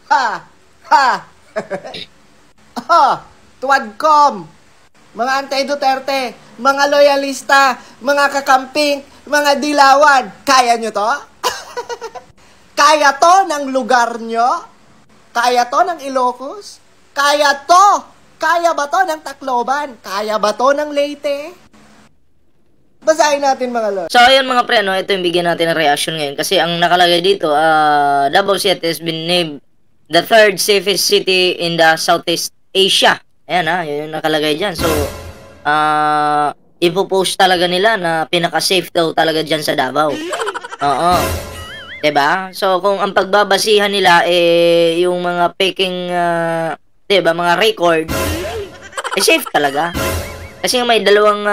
Ha! Ha! Oh, Tuwadcom, mga anti-Duterte, mga loyalista, mga kakamping, mga dilawan, kaya nyo to? Kaya to ng lugar nyo? Kaya to ng Ilocos? Kaya to? Kaya ba to ng Tacloban? Kaya ba to ng Leyte? Basahin natin mga lord. So ayun mga pre, no, ito yung bigyan natin ng reaction ngayon. Kasi ang nakalagay dito, Davao City has been named the third safest city in the Southeast Asia. Ayan yun yung nakalagay dyan. So, ipopost talaga nila na pinaka-safe daw talaga dyan sa Davao. Oo. Diba? So, kung ang pagbabasihan nila, yung mga peking, diba, mga record, safe talaga. Kasi may dalawang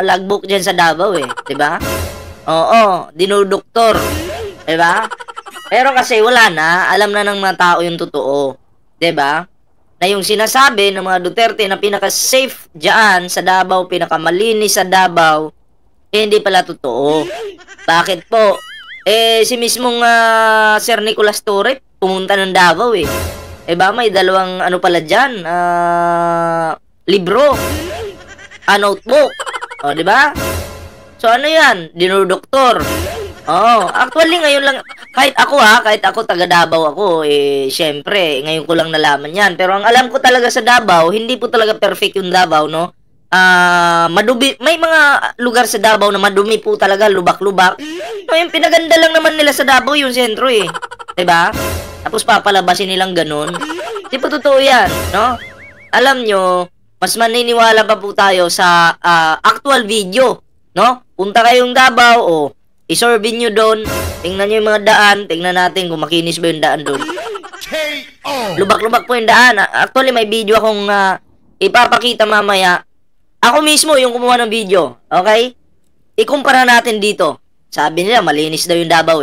logbook dyan sa Davao diba? Oo, dinuduktor. Diba? Pero kasi wala na, alam na ng mga tao yung totoo. Diba? Na yung sinasabi ng mga Duterte na pinaka-safe dyan sa Davao, pinaka-malinis sa Davao, hindi pala totoo. Bakit po? Si mismong Sir Nicolas Torre, pumunta ng Davao Diba? May dalawang ano pala dyan, libro. Notebook. Diba? So, ano yan? Dinudoktor. Actually, ngayon lang, kahit ako, taga Davao ako, syempre, ngayon ko lang nalaman yan. Pero ang alam ko talaga sa Davao, hindi po talaga perfect yung Davao, no? Madumi, may mga lugar sa Davao na madumi po talaga, lubak-lubak. No, yung pinaganda lang naman nila sa Davao, yung sentro Diba? Tapos papalabasin nilang ganun. Hindi po totoo yan, no? Alam nyo, mas maniniwala pa po tayo sa actual video, no? Punta kayong Davao, isurvey nyo doon, tingnan nyo yung mga daan, tingnan natin kung makinis ba yung daan doon. Lubak-lubak po yung daan. Actually, may video akong ipapakita mamaya. Ako mismo yung kumuha ng video, okay? Ikumpara natin dito. Sabi nila, malinis daw yung Davao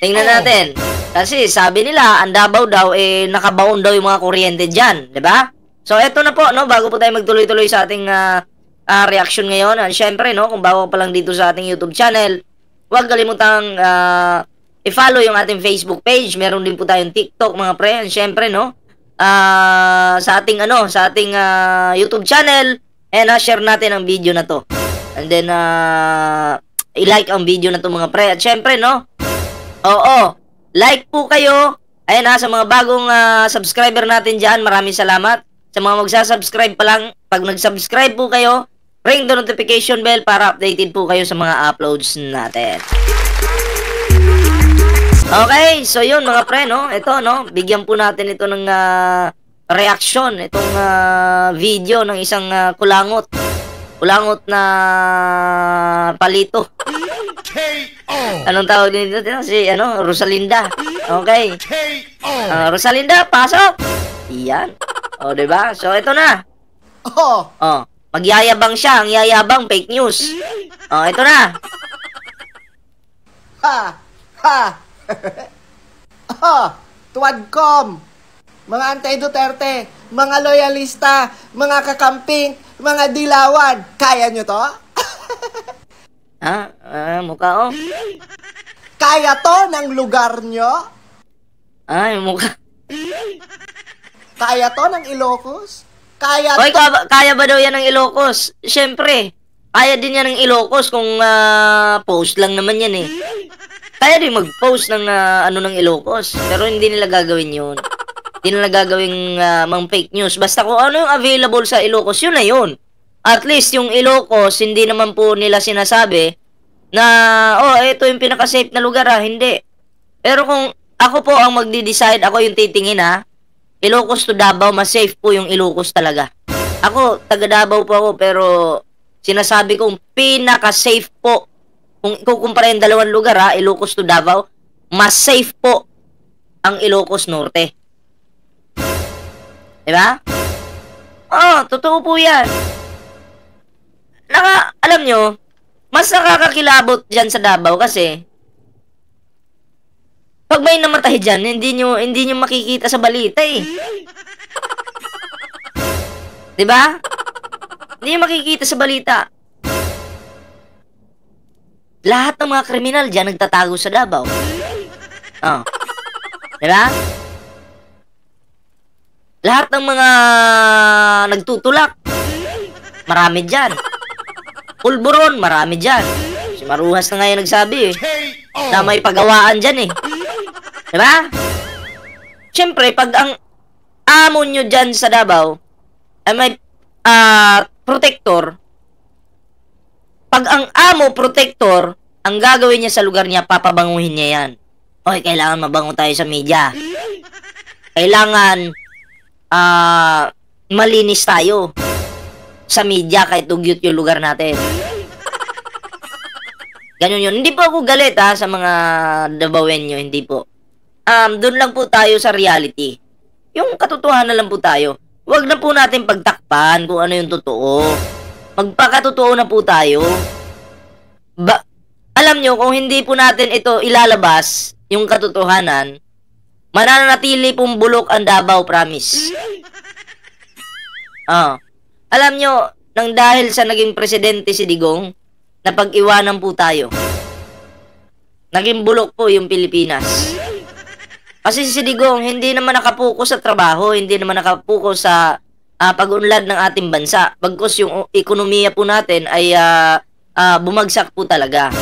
Tingnan natin. Kasi sabi nila, ang Davao daw, nakabaon daw yung mga kuryente dyan, diba? So, eto na po, no? Bago po tayo magtuloy-tuloy sa ating reaction ngayon. Syempre, no, kung bago pa lang dito sa ating YouTube channel, huwag kalimutang i-follow yung ating Facebook page. Meron din po tayong TikTok, mga pre. Syempre, no, sa ating YouTube channel, share natin ang video na to. And then i-like ang video na to, mga pre. At syempre, no, like po kayo. Ayan sa mga bagong subscriber natin dyan, maraming salamat. Sa mga magsasubscribe pa lang, pag nag-subscribe po kayo, ring the notification bell para updated po kayo sa mga uploads natin. Okay, so yun mga pre, no? Ito, no? Bigyan po natin ito ng reaction, itong video ng isang kulangot. Kulangot na palito. Anong tawag din dito? Si, Rosalinda. Okay. Rosalinda, pasok! Yan. Diba? So, ito na. Magyayabang siya. Ang yayabang, fake news. Ito na. Ha! Ha! Tuwadcom, mga anti-Duterte, mga loyalista, mga kakamping, mga dilawan, kaya nyo to? Mukha Kaya to ng lugar nyo? Yung mukha. Kaya to ng Ilocos? Kaya Oy, kaya ba daw yan ng Ilocos? Siyempre, kaya din yan ng Ilocos kung post lang naman yan Kaya din mag-post ng ng Ilocos. Pero hindi nila gagawin yun. Hindi nila gagawing mang fake news. Basta kung ano yung available sa Ilocos, yun na yun. At least yung Ilocos, hindi naman po nila sinasabi na, ito yung pinaka-safe na lugar Hindi. Pero kung ako po ang magdi-decide, ako yung titingin Ilocos to Davao, mas safe po yung Ilocos talaga. Ako, taga Davao po ako, pero sinasabi kong pinaka-safe po. Kung ikukumpara yung dalawang lugar Ilocos to Davao, mas safe po ang Ilocos Norte. Diba? Totoo po yan. Alam nyo, mas nakakakilabot dyan sa Davao kasi pag may namatay dyan, hindi nyo makikita sa balita Diba? Hindi nyo makikita sa balita. Lahat ng mga kriminal dyan nagtatago sa Davao. Diba? Lahat ng mga nagtutulak, marami dyan. Pulburon, marami dyan. Si Maruhas na ngayon nagsabi na may pagawaan dyan Diba? Siyempre, pag ang amo nyo dyan sa Davao ay may protector, pag ang amo protector, ang gagawin niya sa lugar niya, papabanguhin niya yan. Oy, kailangan mabango tayo sa media. Kailangan malinis tayo sa media kahit dugyot yung lugar natin. Ganun yun. Hindi po ako galit sa mga Davaoenyo, hindi po. Doon lang po tayo sa reality. Yung katotohanan lang po tayo. Huwag na po natin pagtakpan kung ano yung totoo. Magpakatotoo na po tayo. Alam nyo, kung hindi po natin ito ilalabas, yung katotohanan, mananatili pong bulok ang Davao, promise. Alam nyo, nang dahil sa naging presidente si Digong, napag-iwanan po tayo. Naging bulok po yung Pilipinas. Kasi si Digong, hindi naman nakapokus sa trabaho, hindi naman nakapokus sa pag-unlad ng ating bansa. Bagkus yung ekonomiya po natin ay bumagsak po talaga.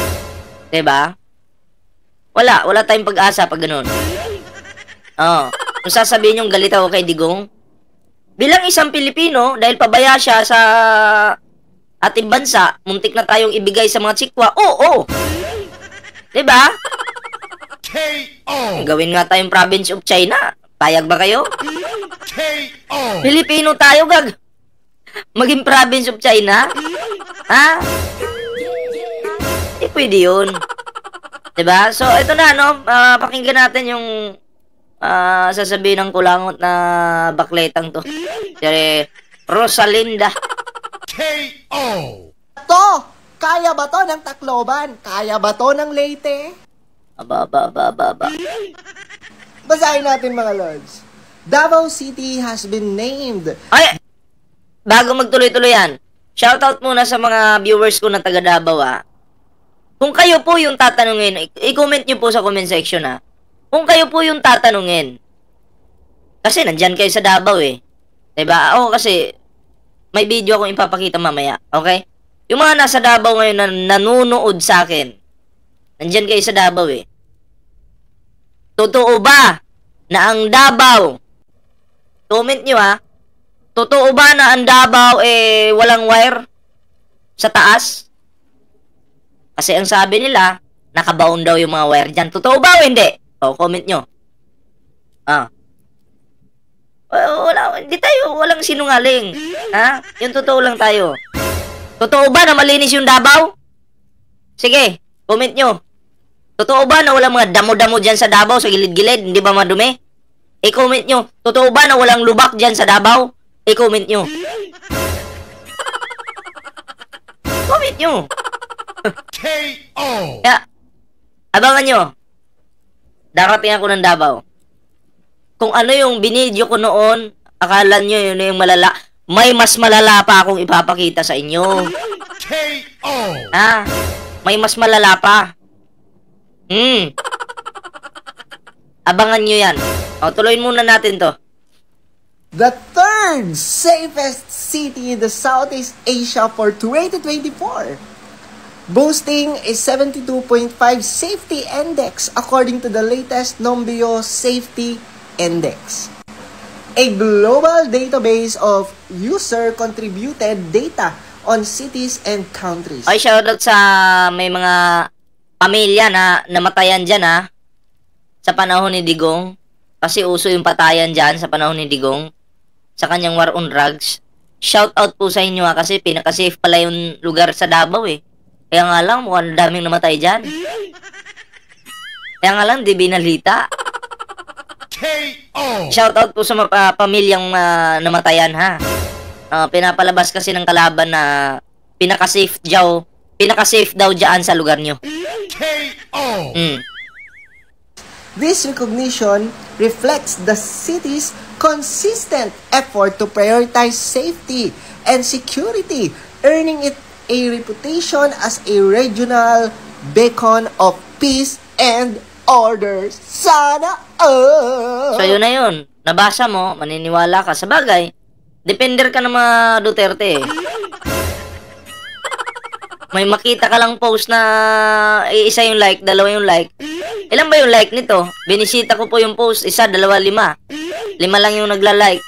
Diba? Wala tayong pag-asa pag ganun. Kung sasabihin yung galit ako kay Digong, bilang isang Pilipino, dahil pabaya siya sa ating bansa, muntik na tayong ibigay sa mga tsikwa, oo. Diba? Gawin nga tayong province of China. Payag ba kayo? Pilipino tayo, gag. Maging province of China? Hindi pwede yun. Diba? So, ito na, pakinggan natin yung sasabihin ng kulangot na bakletang to. Kasi, Rosalinda. K.O. Kaya ba to ng Tacloban? Kaya ba to ng Leyte? Basahin natin, mga lords. Davao City has been named. Ay! Bago magtuloy-tuloy yan, shoutout muna sa mga viewers ko na taga Davao, Kung kayo po yung tatanungin, i-comment nyo po sa comment section, Kung kayo po yung tatanungin, kasi nandyan kayo sa Davao, Diba? Ako kasi, may video akong ipapakita mamaya, okay? Yung mga nasa Davao ngayon na nanonood sa akin, nandyan kayo sa Davao, Totoo ba na ang Davao, comment nyo, totoo ba na ang Davao, walang wire sa taas? Kasi ang sabi nila, nakabaon daw yung mga wire dyan. Totoo ba o hindi? Comment nyo. Hindi tayo, walang sinungaling. Yung totoo lang tayo. Totoo ba na malinis yung Davao? Sige, comment nyo. Totoo ba na walang mga damo-damo dyan sa Davao, sa gilid-gilid, hindi ba madumi? I-comment nyo. Totoo ba na walang lubak dyan sa Davao? I-comment nyo. Comment nyo. K.O. Kaya, abangan nyo. Darating ako ng Davao. Kung ano yung binidyo ko noon, akala nyo yun yung malala. May mas malala pa akong ipapakita sa inyo. K.O. May mas malala pa. Abangan nyo yan. Tuloyin muna natin to. The third safest city in the Southeast Asia for 2024. Boasting a 72.5 safety index according to the latest Numbeo Safety Index. A global database of user-contributed data on cities and countries. Ay, shoutout sa may mga pamilya na namatayan dyan sa panahon ni Digong. Kasi uso yung patayan dyan sa panahon ni Digong sa kanyang war on drugs. Shoutout po sa inyo kasi pinaka-safe pala yung lugar sa Davao Kaya nga lang, mukhang daming namatay dyan. Kaya nga lang, di binalita. K.O. Shoutout po sa pamilyang namatayan pinapalabas kasi ng kalaban na pinaka-safe daw dyan sa lugar nyo. K.O. This recognition reflects the city's consistent effort to prioritize safety and security, earning it a reputation as a regional beacon of peace and order. Sana So yun na yun. Nabasa mo, maniniwala ka. Sa bagay, depender ka ng mga Duterte eh. May makita ka lang post na isa yung like, dalawa yung like. Ilan ba yung like nito? Binisita ko po yung post, isa, dalawa, lima. Lima lang yung nagla-like.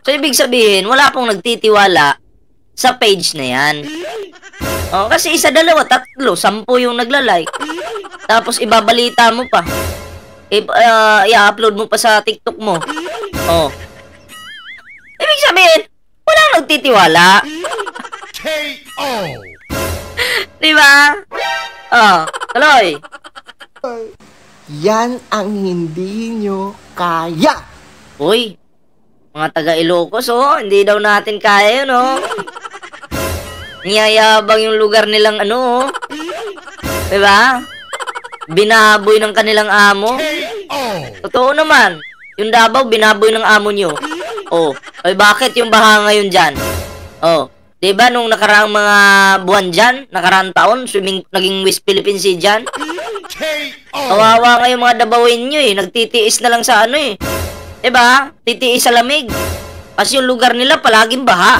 So ibig sabihin, wala pong nagtitiwala sa page na yan. Oh, kasi isa, dalawa, tatlo, 10 yung nagla-like. Tapos ibabalita mo pa. I-upload mo pa sa TikTok mo. Oh. Ibig sabihin, walang nagtitiwala. KO! Diba? Oh, tuloy. Yan ang hindi nyo kaya. Uy, mga taga Ilocos, oh, hindi daw natin kaya yun, oh. Niyayabang yung lugar nilang ano, oh. Diba? Binaboy ng kanilang amo. Totoo naman. Yung Davao, binaboy ng amo nyo. Oh, ay bakit yung baha ngayon dyan? Oh, diba nung nakaraang mga buwan dyan, nakaraang taon, naging West Philippine Sea dyan? Kawawa nga yung mga Dabawin nyo eh. Nagtitiis na lang sa ano eh. Diba? Titiis sa lamig. Kasi yung lugar nila palaging baha.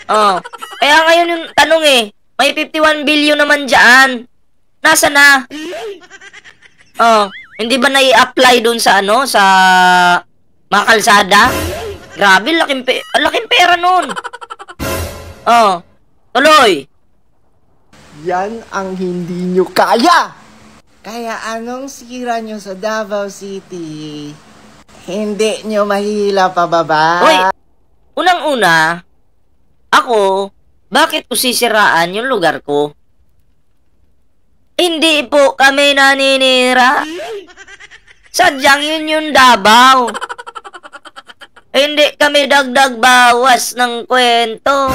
Oh. Kaya ngayon yung tanong eh, may 51 billion naman dyan. Nasa na? Oh. Hindi ba nai-apply dun sa ano? Sa mga kalsada? Grabe, laking pera nun. Oh. Tuloy. Yan ang hindi nyo kaya. Kaya anong sira nyo sa Davao City? Hindi nyo mahila pababa. Uy, unang-una, ako, bakit ko sisiraan yung lugar ko? Hindi po kami naninira. Sadyang yun yung Davao. Hindi kami dagdag bawas ng kwento.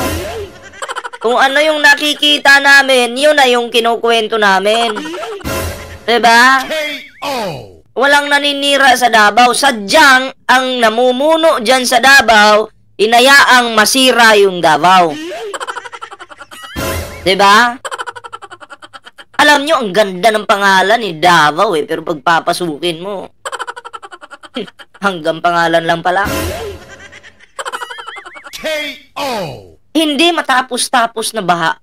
Kung ano yung nakikita namin, yun na yung kinukwento namin. Diba? Walang naninira sa Davao. Sadyang ang namumuno dyan sa Davao, inayaang masira yung Davao. Diba? Alam nyo, ang ganda ng pangalan ni Davao eh. Pero pagpapasukin mo, hanggang pangalan lang pala. KO! Hindi matapos-tapos na baha.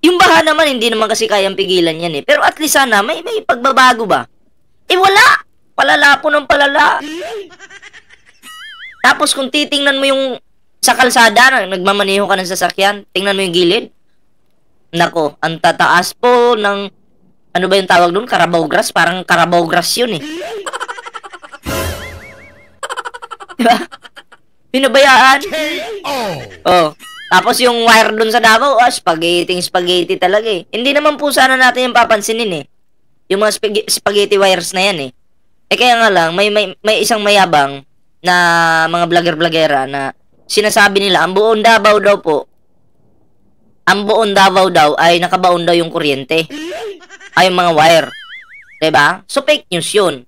Yung baha naman, hindi naman kasi kayang pigilan yan eh. Pero at least sana, may pagbabago ba? Eh wala! Palala po ng palala. Tapos kung titingnan mo yung sa kalsada, nagmamaneho ka ng sasakyan, tingnan mo yung gilid. Nako, ang tataas po ng, ano ba yung tawag doon? Carabao grass? Parang Carabao grass yun eh. Diba? Pinabayaan. Oh. Tapos yung wire dun sa Davao, spaghetti talaga eh. Hindi naman po sana natin yung papansinin eh. Yung mga spaghetti wires na yan eh. Eh kaya nga lang, may isang mayabang na mga vlogger-vloggera na sinasabi nila, ang buong Davao daw po, ang buong Davao daw ay nakabaon daw yung kuryente. Ay yung mga wire. Diba? So fake news yun.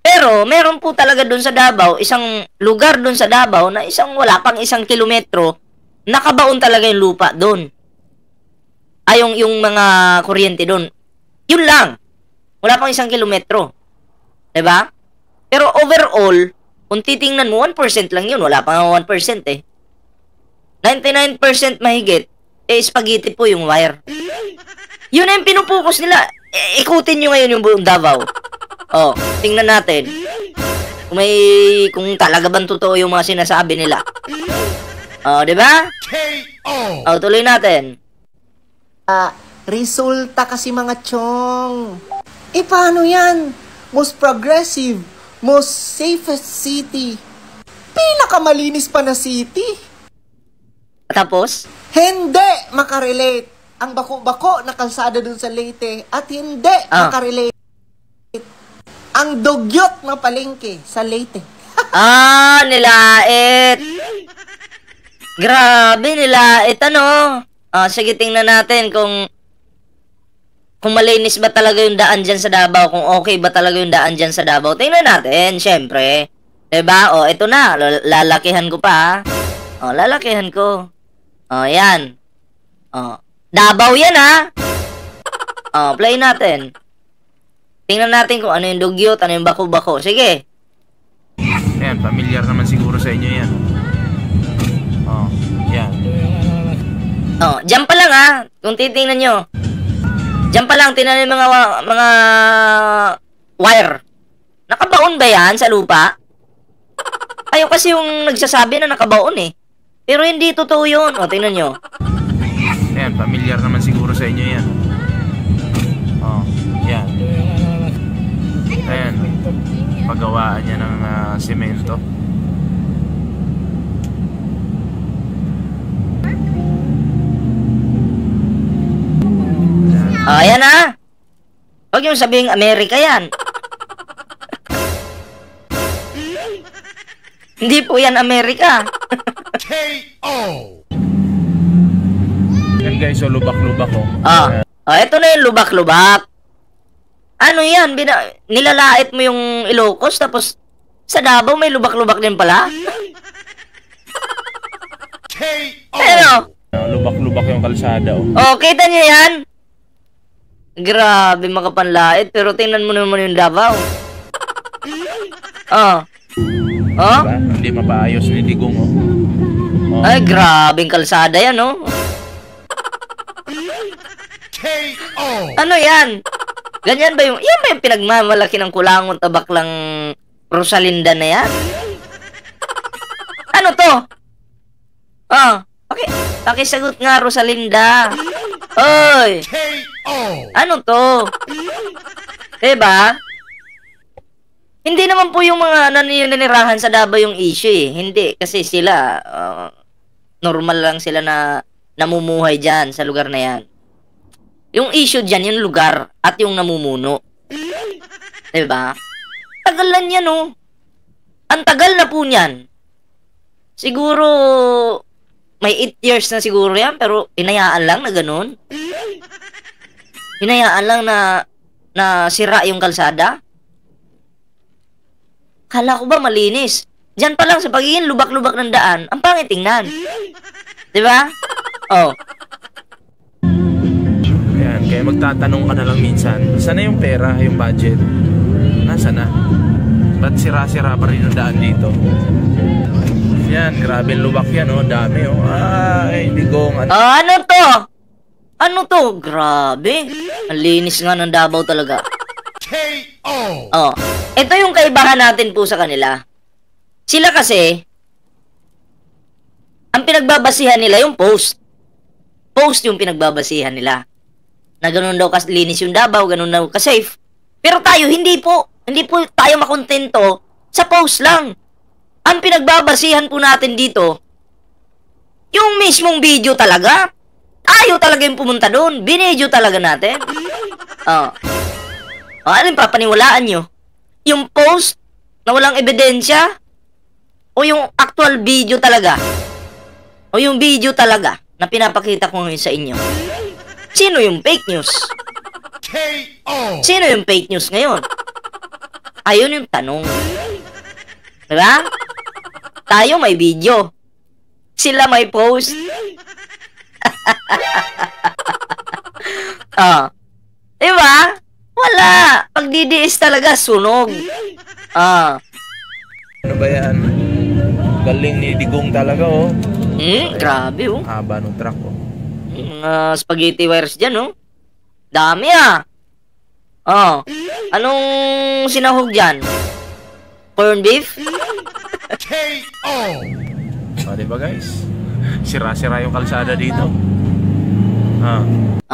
Pero meron po talaga dun sa Davao, isang lugar dun sa Davao na wala pang 1 kilometro, nakabaon talaga yung lupa doon. Ay, yung mga kuryente doon. Yun lang. Wala pang 1 kilometro. Diba? Pero overall, kung titingnan mo, 1% lang yun. Wala pang 1% eh. 99% mahigit, spaghetti po yung wire. Yun na yung pinupokus nila. Ikutin nyo ngayon yung buong Davao. Oh, tingnan natin. Kung talaga bang totoo yung mga sinasabi nila. Oh, di ba? Oh, tuloy natin. Resulta kasi mga chong. Paano yan? Most progressive, most safest city. Pinakamalinis pa na city. Tapos? Hindi makarelate ang bako-bako na kalsada dun sa Leyte at hindi makarelate ang dugyot na palengke sa Leyte. Nilait. Grabe, nilait ano. Sige, tingnan natin kung malinis ba talaga yung daan dyan sa Davao, kung okay ba talaga yung daan dyan sa Davao. Tingnan natin, syempre. Diba? Ito na, lalakihan ko pa. Lalakihan ko. Yan. Davao yan ha. Play natin. Tingnan natin kung ano yung dugyot, ano yung bako-bako. Sige. Ayan, familiar naman siguro sa inyo yan. Oh, yan. Oh, dyan pa lang ha. Kung titingnan nyo. Dyan pa lang, tingnan yung mga wire. Nakabaon ba yan sa lupa? Kayo kasi yung nagsasabi na nakabaon eh. Pero hindi totoo yun. O, tingnan nyo. Ayan, familiar naman siguro sa inyo yan. Oh, yan. Ayan. Paggawaan niya ng semento. Ayan ha. Huwag yung sabihing Amerika yan. Hindi po yan Amerika. KO. Yan guys, so lubak-lubak oh. Ito na yung lubak-lubak. Ano yan? Nilalait mo yung Ilocos tapos sa Davao may lubak-lubak din pala? KO. Ano? Lubak-lubak yung kalsada oh. Oh, kita niyo yan? Grabe makapanlait pero tingnan mo naman yung Davao. Oh. Oh? Diba? Hindi mapaayos ni Digong oh. Oh. Ay, grabing kalsada yan, oh. KO. Ano yan? Ganyan ba yung... Yan ba yung pinagmamalaki ng kulangon tabak lang Rosalinda na yan? Ano to? Pakisagot nga, Rosalinda. Oy! KO. Ano to? Diba? Hindi naman po yung mga naninirahan sa Davao yung issue eh. Hindi. Kasi sila, normal lang sila na namumuhay dyan sa lugar na yan. Yung issue dyan, yung lugar at yung namumuno. Diba? Tagal lang yan, oh. Ang tagal na po niyan. Siguro, may 8 years na siguro yan, pero hinayaan lang na ganun. Hinayaan lang na sira yung kalsada. Kala ko ba malinis? Diyan pa lang sa pagiging lubak-lubak ng daan, ang pangit tingnan. Diba? Oh. Ayan, kaya magtatanong ka na lang minsan, saan na yung pera, yung budget? Nasaan na? Ba't sira-sira pa rin yung daan dito? Yan, grabe lubak yan oh, dami oh. Ay, Digong. Ano to? Ano to? Grabe. Ang linis nga ng Davao talaga. KO. Oh, ito yung kaibahan natin po sa kanila. Sila kasi, ang pinagbabasihan nila yung post. Post yung pinagbabasihan nila. Na ganun daw kaslinis yung Davao, ganun daw ka-safe. Pero tayo, hindi po. Hindi po tayo makontento sa post lang. Ang pinagbabasihan po natin dito, yung mismong video talaga. Tayo talaga yung pumunta doon. Binidyo talaga natin. Oh. Anong papaniwalaan nyo? Yung post na walang ebidensya? O yung actual video talaga? O yung video talaga na pinapakita ko ngayon sa inyo? Sino yung fake news? KO. Sino yung fake news ngayon? Ayun yung tanong. Diba? Tayo may video. Sila may post. Oh. Diba? Wala. Pag DDS talaga, sunog. Ano ba yan? Galing ni Digong talaga oh. Grabe oh. Haba ng truck oh. Spaghetti wires dyan oh. Dami ah. Oh. Anong sinahog dyan? Corn beef? KO. Diba guys? Sira-sira yung kalsada dito.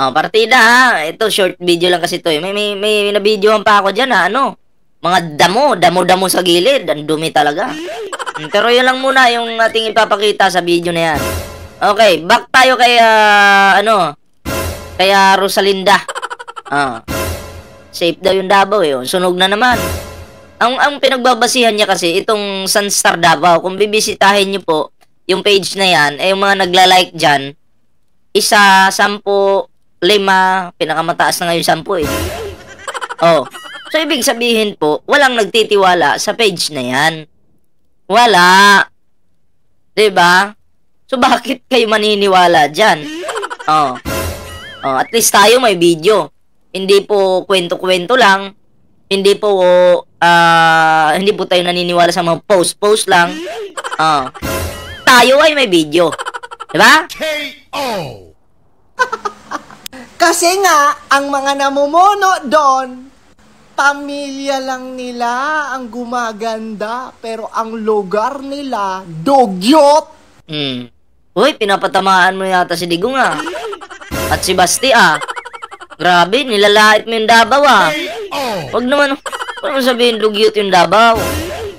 Partida ha. Ito, short video lang kasi to eh. May na-videohan pa ako dyan ha. Ano? Mga damo sa gilid. Ang dumi talaga. Pero yun lang muna yung ating ipapakita sa video na yan. Okay, back tayo kay, kaya Rosalinda. Safe daw yung Davao eh. Sunog na naman. Ang pinagbabasihan niya kasi, itong Sunstar Davao, kung bibisitahin niyo po, yung page na yan, yung mga nagla-like dyan, 1, 10, 5, pinakamataas na ngayon 10 eh. Oh. So, ibig sabihin po, walang nagtitiwala sa page na yan. Wala. Diba? So, bakit kayo maniniwala dyan? Oh, at least tayo may video. Hindi po kwento-kwento lang. hindi po tayo naniniwala sa mga post lang. Tayo ay may video. Diba? KO. Kasi nga, ang mga namumuno doon, pamilya lang nila ang gumaganda, pero ang lugar nila, dugyot. Uy, pinapatamaan mo yata si Digong At si Basti Grabe, nilalait mo yung Davao Wag naman sabihin dugyot yung Davao.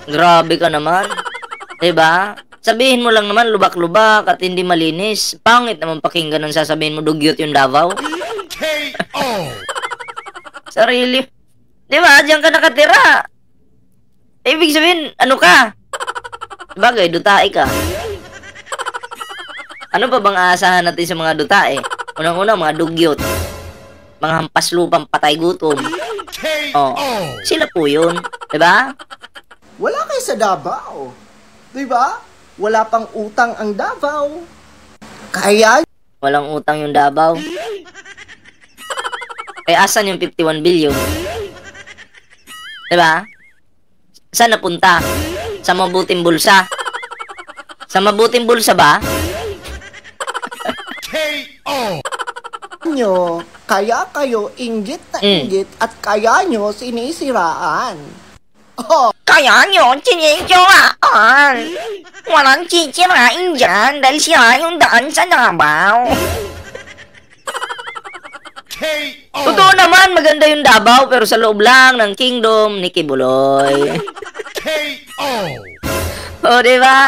Grabe ka naman. Diba? Sabihin mo lang naman lubak-lubak at hindi malinis. Pangit naman pakinggan nang sasabihin mo dugyot yung Davao. KO. Sarili. Diba? Diyan ka nakatira. Ibig sabihin, ano ka? Bagay, dutae ka. Ano pa bang aasahan natin sa mga dutae? Unang-una, mga dugyot. Mga hampas lupang patay gutom. Sila po yun. Diba? Wala kayo sa Davao. Diba? Wala pang utang ang Davao. Kaya... Walang utang yung Davao. Asan yung 51 billion? Diba? Saan napunta? Sa mabuting bulsa? Sa mabuting bulsa ba? KO. nyo, kaya kayo inggit na inggit at kaya nyo sinisiraan. Kaya nyo sinisiraan. Walang sisirain dyan dahil sira yung daan sa Davao. Totoo naman, maganda yung Davao pero sa loob lang ng kingdom ni Kibuloy. Diba?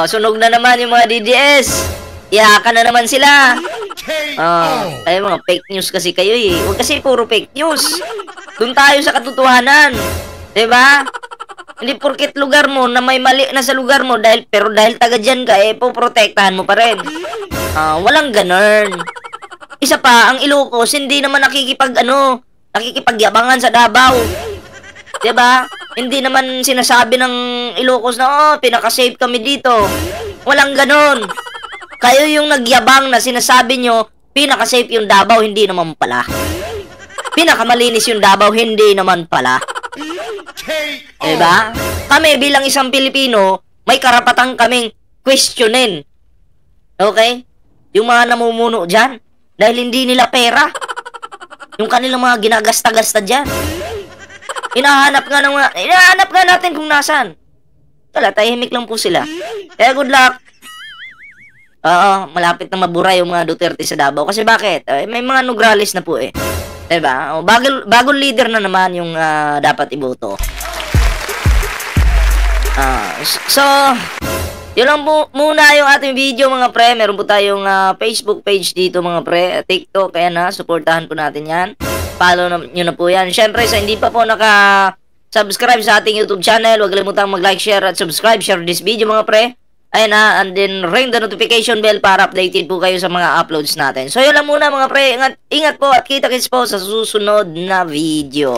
Sunog na naman yung mga DDS. Iyakan na naman sila. Ay, mga fake news kasi kayo Huwag kasi puro fake news. Doon tayo sa katotohanan. Diba? Hindi porket lugar mo na may mali na sa lugar mo pero dahil taga dyan ka, poprotektahan mo pa rin. Walang ganun. Isa pa, ang Ilocos, hindi naman nakikipagyabangan sa Davao. Diba? Hindi naman sinasabi ng Ilocos na, pinaka-safe kami dito. Walang ganun. Kayo yung nagyabang na sinasabi nyo, pinaka-safe yung Davao, hindi naman pala. Pinakamalinis yung Davao, hindi naman pala. Diba? Kami bilang isang Pilipino, may karapatan kaming questionin. Okay? Yung mga namumuno dyan, dahil hindi nila pera. Yung kanilang mga ginagasta-gasta dyan. Hinahanap nga natin kung nasan. Wala, tahimik lang po sila. Kaya good luck. Malapit na mabura yung mga Duterte sa Davao. Kasi bakit? May mga Nograles na po Diba? Bagong leader na naman yung dapat iboto. So, yun lang po muna yung ating video mga pre. Meron po tayong Facebook page dito mga pre. TikTok, kaya supportahan po natin yan. Follow nyo na po yan. Syempre, sa hindi pa po naka-subscribe sa ating YouTube channel, huwag kalimutang mag-like, share at subscribe. Share this video mga pre. Ayan and then ring the notification bell para updated po kayo sa mga uploads natin. So yun lang muna mga pre. Ingat po at kita-kits po sa susunod na video.